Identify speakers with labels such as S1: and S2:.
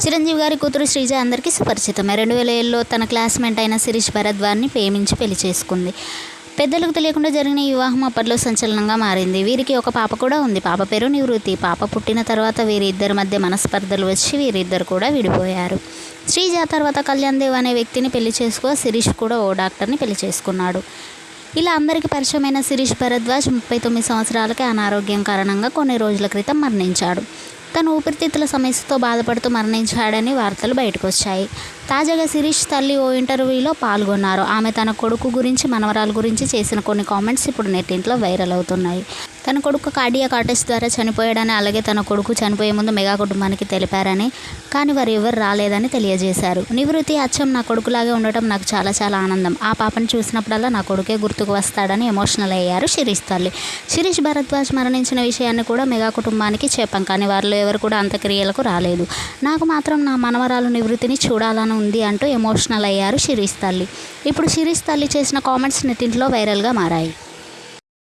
S1: చిరంజీవి గారి కూతురు శ్రీజ అందరికీ సుపరిచితమే. 2007లో తన క్లాస్మేట్ అయిన శిరీష్ భరద్వాజ్ని ప్రేమించి పెళ్లి చేసుకుంది. పెద్దలకు తెలియకుండా జరిగిన ఈ వివాహం అప్పట్లో సంచలనంగా మారింది. వీరికి ఒక పాప కూడా ఉంది. పాప పేరు నివృత్తి. పాప పుట్టిన తర్వాత వీరిద్దరి మధ్య మనస్పర్ధలు వచ్చి వీరిద్దరు కూడా విడిపోయారు. శ్రీజ తర్వాత కళ్యాణ్ దేవ్ అనే వ్యక్తిని పెళ్లి చేసుకో, శిరీష్ కూడా ఓ డాక్టర్ని పెళ్లి చేసుకున్నాడు. ఇలా అందరికీ పరిచయమైన శిరీష్ భరద్వాజ్ 39 సంవత్సరాలకే అనారోగ్యం కారణంగా కొన్ని రోజుల క్రితం మరణించాడు. తను ఊపిరితిత్తుల సమస్యతో బాధపడుతూ మరణించాడని వార్తలు బయటకు వచ్చాయి. తాజాగా శిరీష్ తల్లి ఓ ఇంటర్వ్యూలో పాల్గొన్నారు. ఆమె తన కొడుకు గురించి, మనవరాల గురించి చేసిన కొన్ని కామెంట్స్ ఇప్పుడు నెట్టింట్లో వైరల్ అవుతున్నాయి. తన కొడుకు కార్డియాక్ అరెస్ట్ ద్వారా చనిపోయాడని, అలాగే తన కొడుకు చనిపోయే ముందు మెగా కుటుంబానికి తెలిపారని, కానీ వారు ఎవరు రాలేదని తెలియజేశారు. నివృత్తి అచ్చం నా కొడుకులాగే ఉండటం నాకు చాలా చాలా ఆనందం. ఆ పాపను చూసినప్పుడల్లా నా కొడుకే గుర్తుకు వస్తాడని ఎమోషనల్ అయ్యారు శిరీష్ తల్లి. శిరీష్ భరద్వాజ్ మరణించిన విషయాన్ని కూడా మెగా కుటుంబానికి చెప్పాం, కానీ వారిలో ఎవరు కూడా అంత్యక్రియలకు రాలేదు. నాకు మాత్రం నా మనవరాలు నివృత్తిని చూడాలని ఉంది అంటూ ఎమోషనల్ అయ్యారు శిరీష్ తల్లి. ఇప్పుడు శిరీష్ తల్లి చేసిన కామెంట్స్ నెట్టింట్లో వైరల్గా మారాయి.